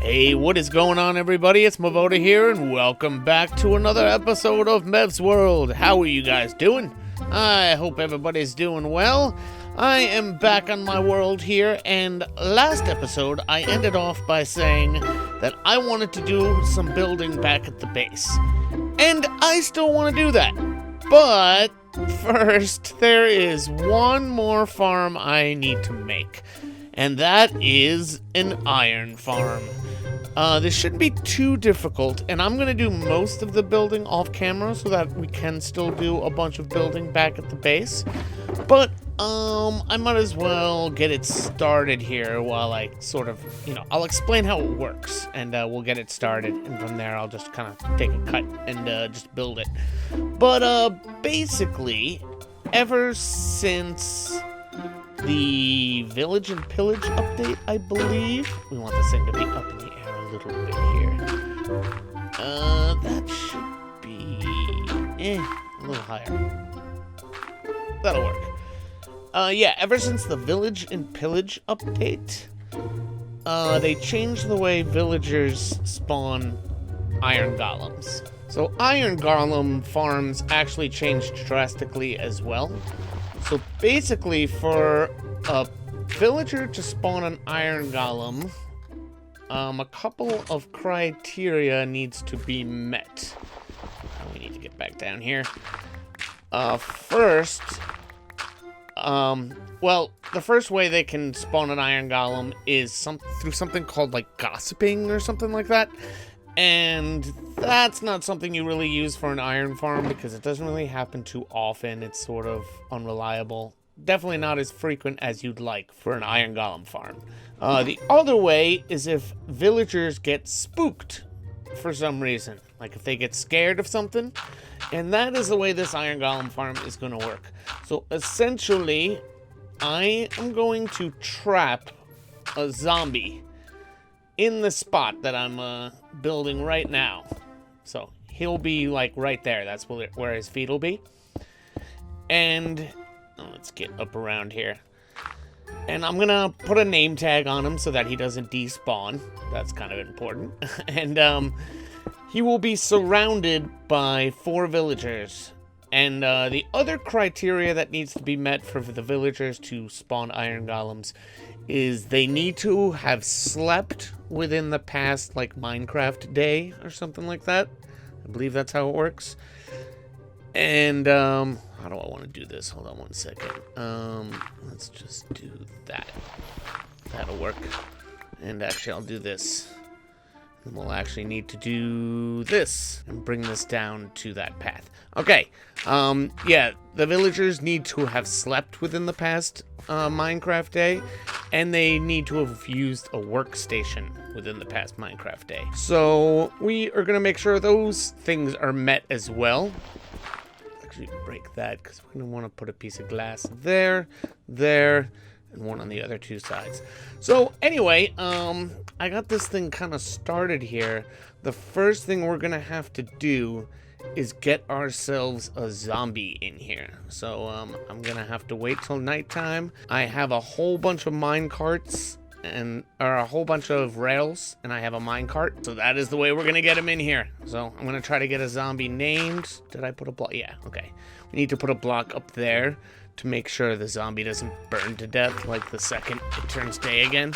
Hey, what is going on, everybody? It's Mevoda here, and welcome back to another episode of Mev's World. How are you guys doing? I hope everybody's doing well. I am back on my world here, and last episode I ended off by saying that I wanted to do some building back at the base. And I still want to do that. But first, there is one more farm I need to make, and that is an iron farm. This shouldn't be too difficult, and I'm going to do most of the building off camera so that we can still do a bunch of building back at the base. But, I might as well get it started here while I sort of, I'll explain how it works, and we'll get it started, and from there I'll just kind of take a cut and just build it. But, basically, ever since the Village and Pillage update, I believe, we want this thing to be up in the air a little bit here. That should be, a little higher. That'll work. Yeah, ever since the Village and Pillage update, they changed the way villagers spawn iron golems. So iron golem farms actually changed drastically as well. So basically, for a villager to spawn an iron golem, a couple of criteria needs to be met. We need to get back down here. First, well, the first way they can spawn an iron golem is through something called, like, gossiping or something like that. And that's not something you really use for an iron farm because it doesn't really happen too often. It's sort of unreliable. Definitely not as frequent as you'd like for an iron golem farm. The other way is if villagers get spooked for some reason. Like if they get scared of something. And that is the way this iron golem farm is going to work. So essentially, I am going to trap a zombie in the spot that I'm building right now. So he'll be like right there. That's where his feet will be. And let's get up around here. And I'm gonna put a name tag on him so that he doesn't despawn. That's kind of important. And he will be surrounded by 4 villagers. And the other criteria that needs to be met for the villagers to spawn iron golems is they need to have slept within the past, like, Minecraft day or something like that. I believe that's how it works. And, how do I want to do this? Hold on one second. Let's just do that. That'll work. And actually, I'll do this. And we'll actually need to do this and bring this down to that path. Okay. Yeah, the villagers need to have slept within the past Minecraft day, and they need to have used a workstation within the past Minecraft day. So we are going to make sure those things are met as well. Actually, break that because we're going to want to put a piece of glass there, and one on the other 2 sides. So anyway, I got this thing kind of started here. The first thing we're going to have to do is get ourselves a zombie in here. So I'm gonna have to wait till nighttime. I have a whole bunch of mine carts or a whole bunch of rails, and I have a mine cart. So that is the way we're gonna get him in here. So I'm gonna try to get a zombie named. Did I put a block? Yeah, okay. We need to put a block up there to make sure the zombie doesn't burn to death like the second it turns day again.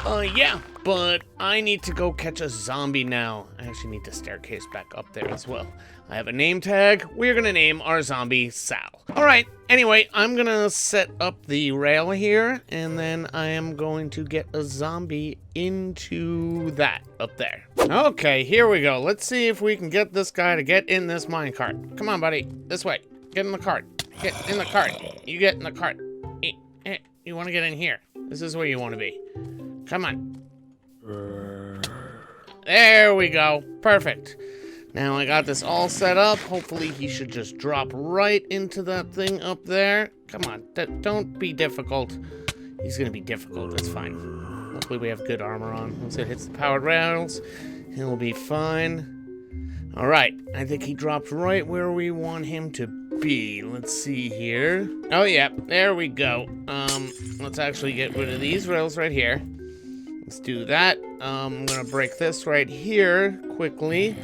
Yeah, but I need to go catch a zombie now. I actually need to staircase back up there as well. I have a name tag. We're gonna name our zombie Sal. Alright, anyway, I'm gonna set up the rail here, and then I am going to get a zombie into that up there. Okay, here we go. Let's see if we can get this guy to get in this minecart. Come on, buddy. This way. Get in the cart. Get in the cart. You get in the cart. You want to get in here. This is where you want to be. Come on. There we go. Perfect. Now I got this all set up. Hopefully he should just drop right into that thing up there. Come on. Don't be difficult. He's going to be difficult. That's fine. Hopefully we have good armor on. Once it hits the powered rails, he'll be fine. All right. I think he dropped right where we want him to be. Let's see here. Oh, yeah. There we go. Let's actually get rid of these rails right here. Let's do that. I'm gonna break this right here quickly.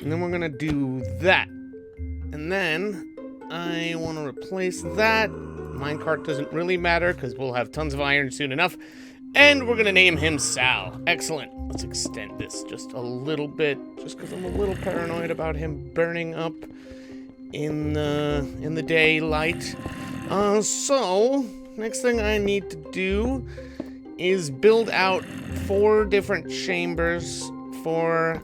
And then we're gonna do that. And then I want to replace that. Minecart doesn't really matter because we'll have tons of iron soon enough. And we're gonna name him Sal. Excellent. Let's extend this just a little bit, just because I'm a little paranoid about him burning up in the daylight. So next thing I need to do is build out 4 different chambers for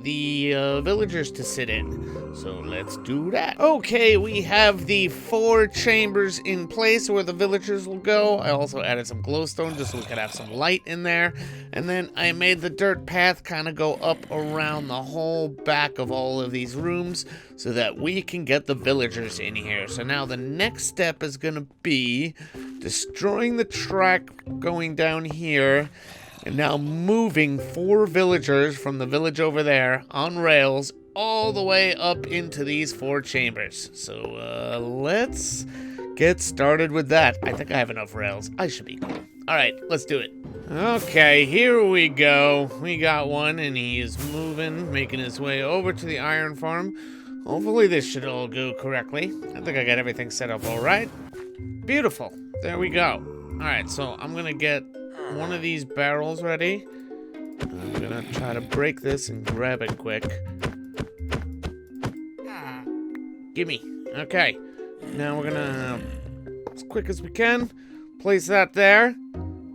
the villagers to sit in. So let's do that. Okay, we have the 4 chambers in place where the villagers will go. I also added some glowstone just so we could have some light in there. And then I made the dirt path kind of go up around the whole back of all of these rooms so that we can get the villagers in here. So now the next step is gonna be destroying the track going down here, and now moving 4 villagers from the village over there on rails all the way up into these 4 chambers. So let's get started with that. I think I have enough rails. I should be cool. All right, let's do it. Okay, here we go. We got one, and he is moving, making his way over to the iron farm. Hopefully this should all go correctly. I think I got everything set up all right. Beautiful. There we go. All right, so I'm gonna get one of these barrels ready. I'm gonna try to break this and grab it quick. Gimme. Okay. Now we're gonna, as quick as we can, place that there.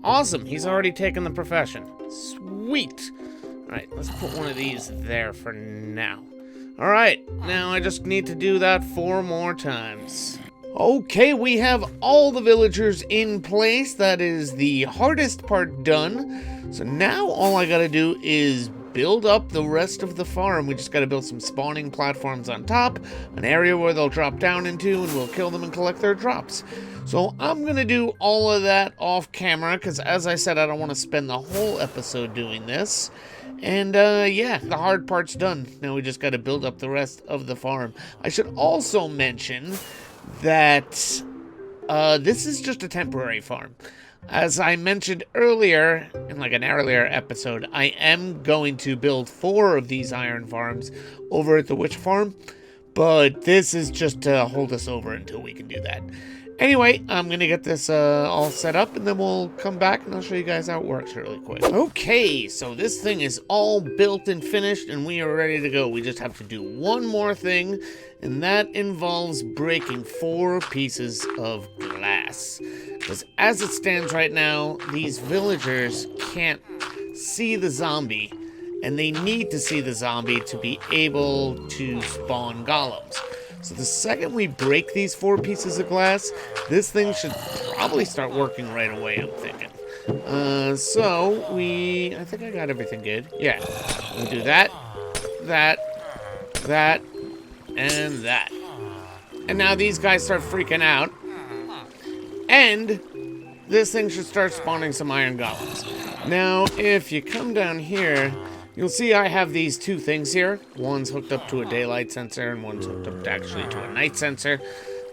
Awesome. He's already taken the profession. Sweet. All right, let's put one of these there for now. All right, now I just need to do that 4 more times. Okay, we have all the villagers in place. That is the hardest part done. So now all I gotta do is build up the rest of the farm. We just gotta build some spawning platforms on top, an area where they'll drop down into, and we'll kill them and collect their drops. So I'm gonna do all of that off camera, because as I said, I don't want to spend the whole episode doing this. And yeah, the hard part's done. Now we just gotta build up the rest of the farm. I should also mention that this is just a temporary farm. As I mentioned earlier, in like an earlier episode, I am going to build 4 of these iron farms over at the witch farm, but this is just to hold us over until we can do that. Anyway, I'm gonna get this all set up, and then we'll come back and I'll show you guys how it works really quick. Okay, so this thing is all built and finished, and we are ready to go. We just have to do one more thing, and that involves breaking 4 pieces of glass. Because as it stands right now, these villagers can't see the zombie, and they need to see the zombie to be able to spawn golems. So the second we break these 4 pieces of glass, this thing should probably start working right away, I'm thinking. I think I got everything good. Yeah, we'll do that, and that. And now these guys start freaking out. And this thing should start spawning some iron golems. Now, if you come down here, you'll see I have these 2 things here. One's hooked up to a daylight sensor, and one's hooked up actually to a night sensor.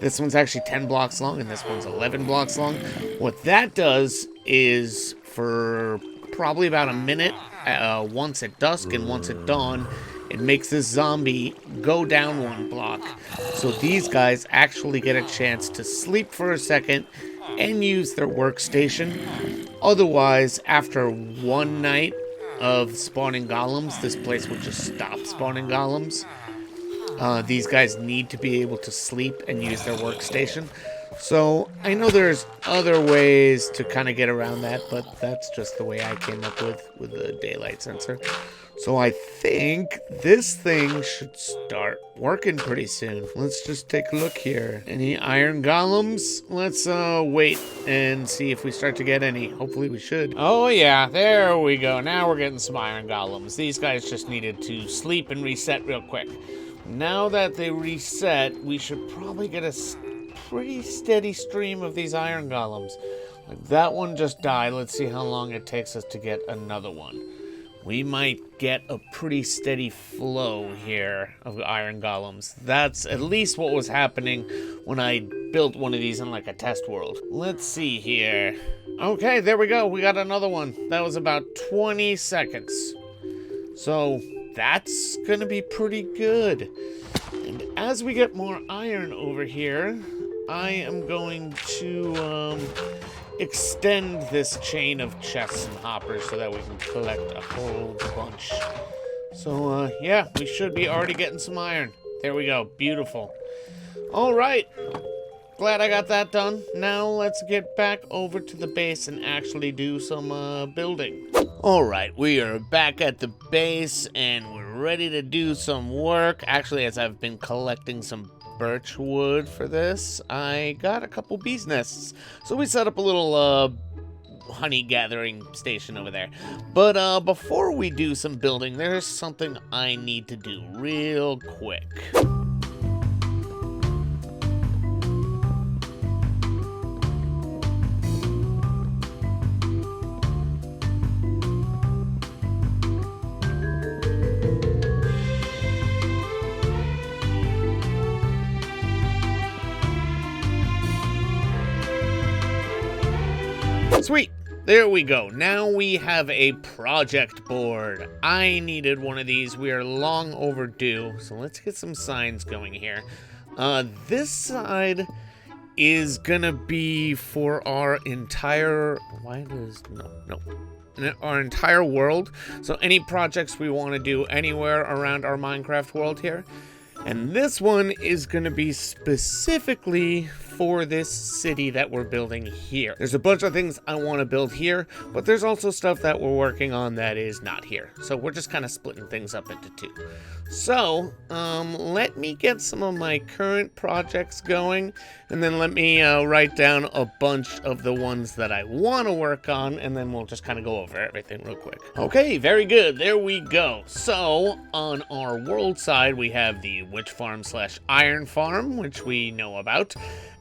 This one's actually 10 blocks long, and this one's 11 blocks long. What that does is, for probably about a minute, once at dusk and once at dawn, it makes this zombie go down 1 block. So these guys actually get a chance to sleep for a second and use their workstation. Otherwise, after 1 night of spawning golems, this place will just stop spawning golems. These guys need to be able to sleep and use their workstation. So I know there's other ways to kind of get around that, but that's just the way I came up with the daylight sensor. So I think this thing should start working pretty soon. Let's just take a look here. Any iron golems? Let's wait and see if we start to get any. Hopefully we should. Oh yeah, there we go. Now we're getting some iron golems. These guys just needed to sleep and reset real quick. Now that they reset, we should probably get a pretty steady stream of these iron golems. Like that one just died. Let's see how long it takes us to get another one. We might get a pretty steady flow here of iron golems. That's at least what was happening when I built one of these in like a test world. Let's see here. Okay, there we go. We got another one. That was about 20 seconds. So that's gonna be pretty good. And as we get more iron over here, I am going to extend this chain of chests and hoppers so that we can collect a whole bunch. So yeah, we should be already getting some iron. There we go. Beautiful. All right. Glad I got that done. Now let's get back over to the base and actually do some building. Alright, we are back at the base and we're ready to do some work. Actually, as I've been collecting some birch wood for this, I got a couple bees nests. So we set up a little honey gathering station over there. But before we do some building, there's something I need to do real quick. Sweet. There we go. Now we have a project board. I needed one of these. We are long overdue. So let's get some signs going here. This side is gonna be for our entire... our entire world. So any projects we want to do anywhere around our Minecraft world here. And this one is going to be specifically for this city that we're building here. There's a bunch of things I want to build here, but there's also stuff that we're working on that is not here. So we're just kind of splitting things up into two. So, let me get some of my current projects going, and then let me write down a bunch of the ones that I want to work on, and then we'll just kind of go over everything real quick. Okay, very good. There we go. So, on our world side, we have the witch farm / iron farm, which we know about,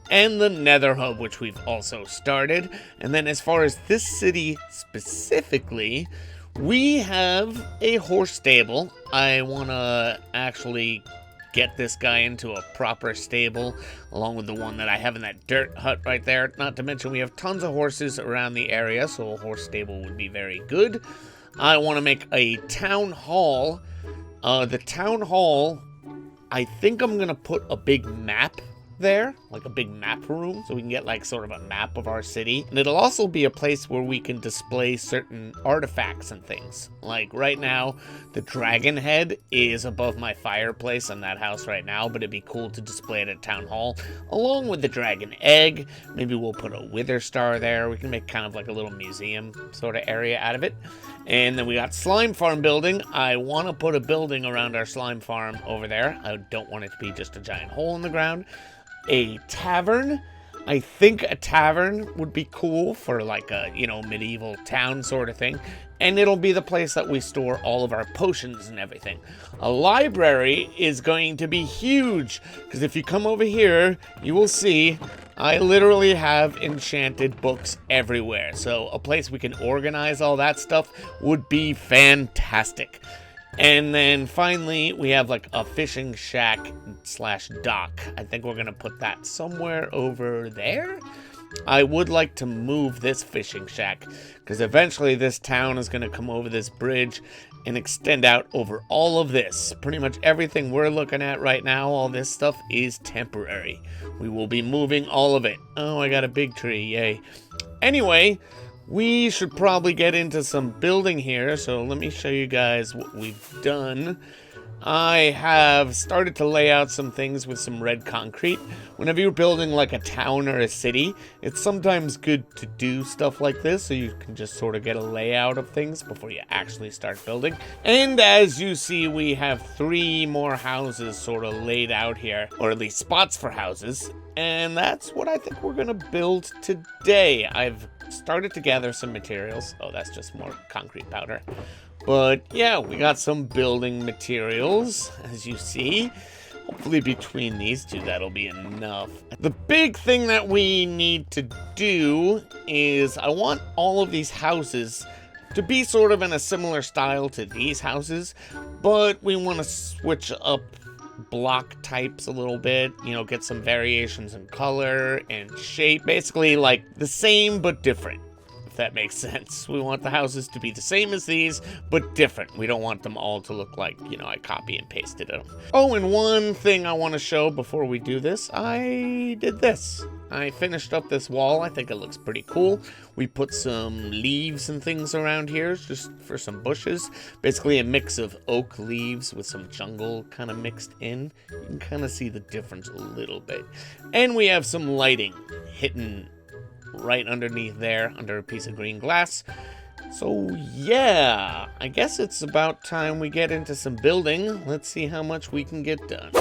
and the nether hub, which we've also started. And then as far as this city specifically, we have a horse stable. I want to actually get this guy into a proper stable, along with the one that I have in that dirt hut right there. Not to mention we have tons of horses around the area, so a horse stable would be very good. I want to make a town hall. The town hall, I think I'm going to put a big map there, like a big map room, so we can get like sort of a map of our city. And it'll also be a place where we can display certain artifacts and things. Like right now, the dragon head is above my fireplace in that house right now, but it'd be cool to display it at town hall, along with the dragon egg. Maybe we'll put a wither star there. We can make kind of like a little museum sort of area out of it. And then we got slime farm building. I want to put a building around our slime farm over there. I don't want it to be just a giant hole in the ground. A tavern. I think a tavern would be cool for like a, medieval town sort of thing. And it'll be the place that we store all of our potions and everything. A library is going to be huge, because if you come over here, you will see I literally have enchanted books everywhere. So a place we can organize all that stuff would be fantastic. And then finally, we have like a fishing shack / dock. I think we're going to put that somewhere over there. I would like to move this fishing shack, because eventually this town is going to come over this bridge and extend out over all of this. Pretty much everything we're looking at right now, all this stuff is temporary. We will be moving all of it. Oh, I got a big tree. Yay. Anyway, we should probably get into some building here, so let me show you guys what we've done. I have started to lay out some things with some red concrete. Whenever you're building like a town or a city, it's sometimes good to do stuff like this so you can just sort of get a layout of things before you actually start building. And as you see, we have 3 more houses sort of laid out here, or at least spots for houses. And that's what I think we're gonna build today. I've started to gather some materials. Oh, that's just more concrete powder. But yeah, we got some building materials, as you see. Hopefully between these two, that'll be enough. The big thing that we need to do is I want all of these houses to be sort of in a similar style to these houses, but we want to switch up block types a little bit, get some variations in color and shape, basically like the same but different. that makes sense. We want the houses to be the same as these, but different. We don't want them all to look like, you know, I copy and pasted them. Oh, and one thing I want to show before we do this, I did this. I finished up this wall. I think it looks pretty cool. We put some leaves and things around here just for some bushes. Basically a mix of oak leaves with some jungle kind of mixed in. You can kind of see the difference a little bit. And we have some lighting hidden right underneath there, under a piece of green glass. So yeah, I guess it's about time we get into some building. Let's see how much we can get done.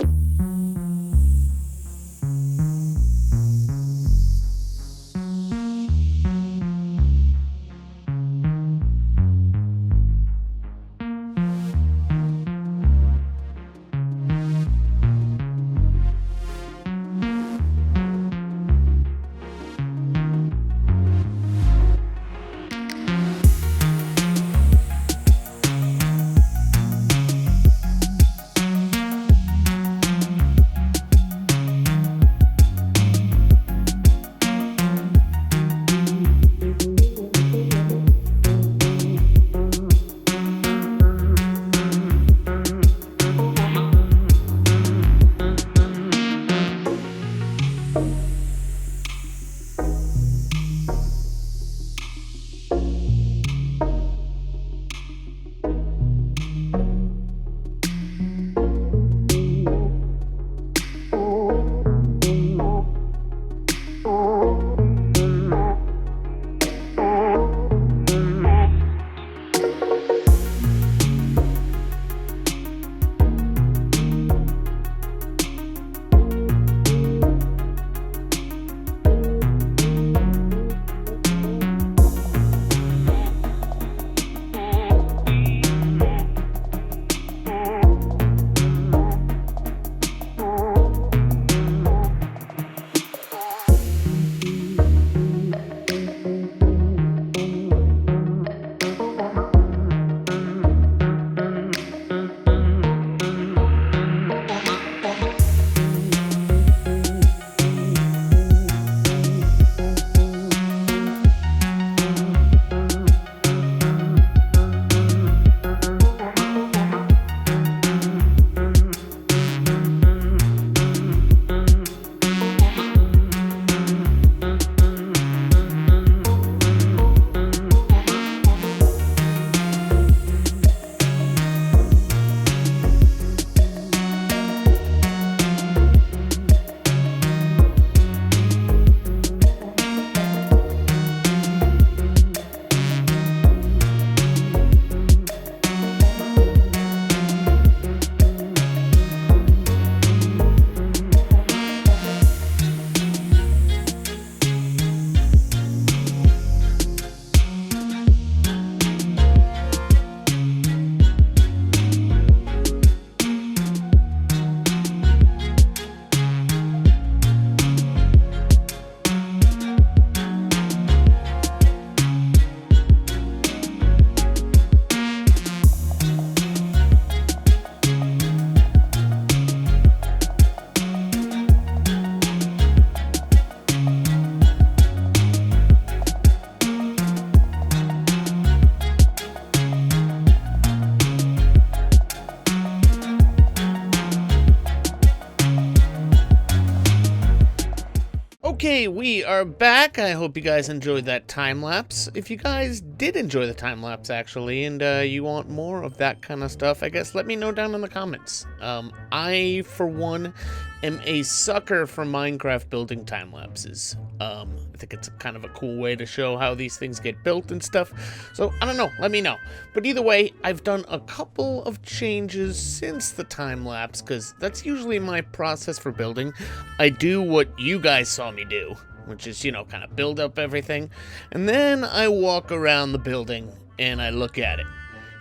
Okay, we are back. I hope you guys enjoyed that time-lapse. If you guys did enjoy the time-lapse, actually, and you want more of that kind of stuff, I guess let me know down in the comments. I, for one, am a sucker for Minecraft building time-lapses. I think it's kind of a cool way to show how these things get built and stuff. So, I don't know, let me know. But either way, I've done a couple of changes since the time-lapse, because that's usually my process for building. I do what you guys saw me do, which is, you know, kind of build up everything. And then I walk around the building, and I look at it.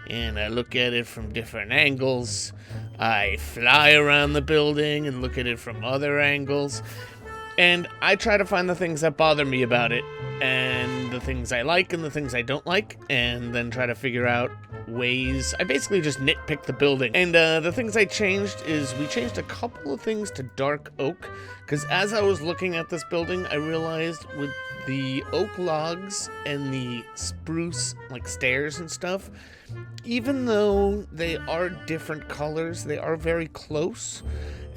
And I look at it from different angles. I fly around the building and look at it from other angles. And I try to find the things that bother me about it, and the things I like and the things I don't like, and then try to figure out ways. I basically just nitpick the building. And the things I changed is we changed a couple of things to dark oak, because as I was looking at this building, I realized with the oak logs and the spruce like stairs and stuff, even though they are different colors, they are very close.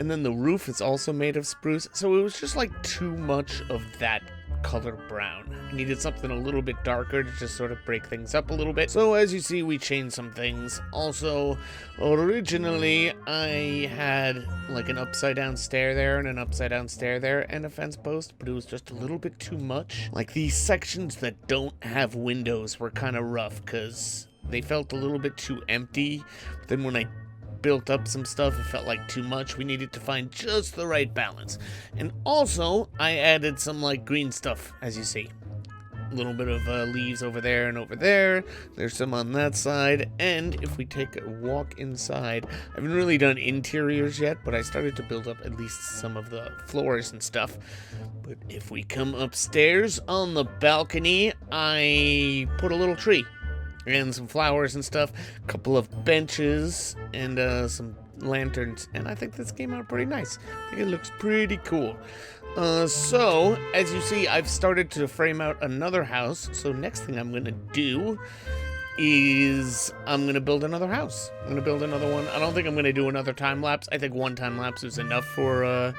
And then the roof is also made of spruce, so it was just like too much of that color brown. I needed something a little bit darker to just sort of break things up a little bit. So as you see, we changed some things. Also, originally I had like an upside down stair there and an upside down stair there and a fence post, but it was just a little bit too much. Like these sections that don't have windows were kind of rough because they felt a little bit too empty. But then when I built up some stuff, it felt like too much. We needed to find just the right balance. And also, I added some like green stuff, as you see. A little bit of leaves over there and over there. There's some on that side. And if we take a walk inside, I haven't really done interiors yet, but I started to build up at least some of the floors and stuff. But if we come upstairs on the balcony, I put a little tree and some flowers and stuff, a couple of benches, and some lanterns, and I think this came out pretty nice. I think it looks pretty cool. So, as you see, I've started to frame out another house, so next thing I'm going to do is I'm going to build another house. I'm going to build another one. I don't think I'm going to do another time-lapse. I think one time-lapse is enough for a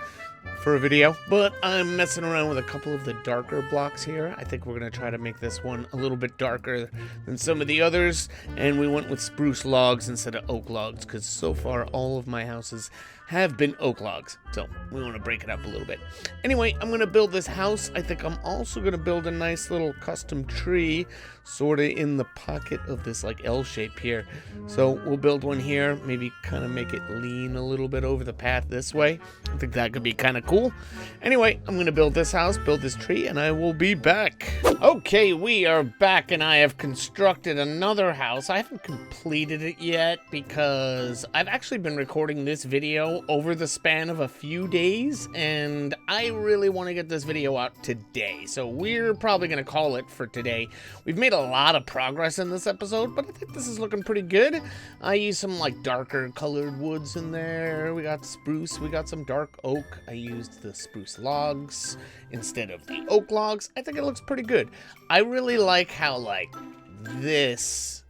video, but I'm messing around with a couple of the darker blocks here. I think we're going to try to make this one a little bit darker than some of the others, and we went with spruce logs instead of oak logs, because so far all of my houses have been oak logs, so we want to break it up a little bit. Anyway, I'm going to build this house. I think I'm also going to build a nice little custom tree, sort of in the pocket of this like L shape here. So we'll build one here, maybe kind of make it lean a little bit over the path this way. I think that could be kind of cool. Anyway, I'm going to build this house, build this tree, and I will be back. Okay, we are back, and I have constructed another house. I haven't completed it yet because I've actually been recording this video over the span of a few days, and I really want to get this video out today, so we're probably going to call it for today. We've made a lot of progress in this episode, but I think this is looking pretty good. I used some like darker colored woods in there. We got spruce, we got some dark oak. I used the spruce logs instead of the oak logs. I think it looks pretty good. I really like how like this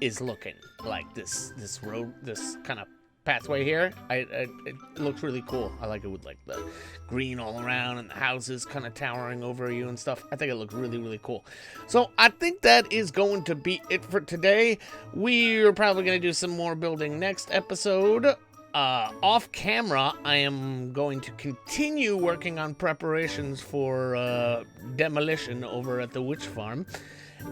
is looking, like this road, this kind of pathway here. It looks really cool. I like it with like the green all around and the houses kind of towering over you and stuff. I think it looks really, really cool. So I think that is going to be it for today. We're probably going to do some more building next episode. Off camera, I am going to continue working on preparations for demolition over at the witch farm.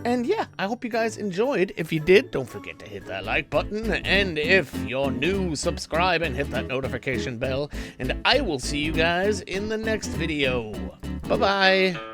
And yeah, I hope you guys enjoyed. If you did, don't forget to hit that like button. And if you're new, subscribe and hit that notification bell. And I will see you guys in the next video. Bye-bye.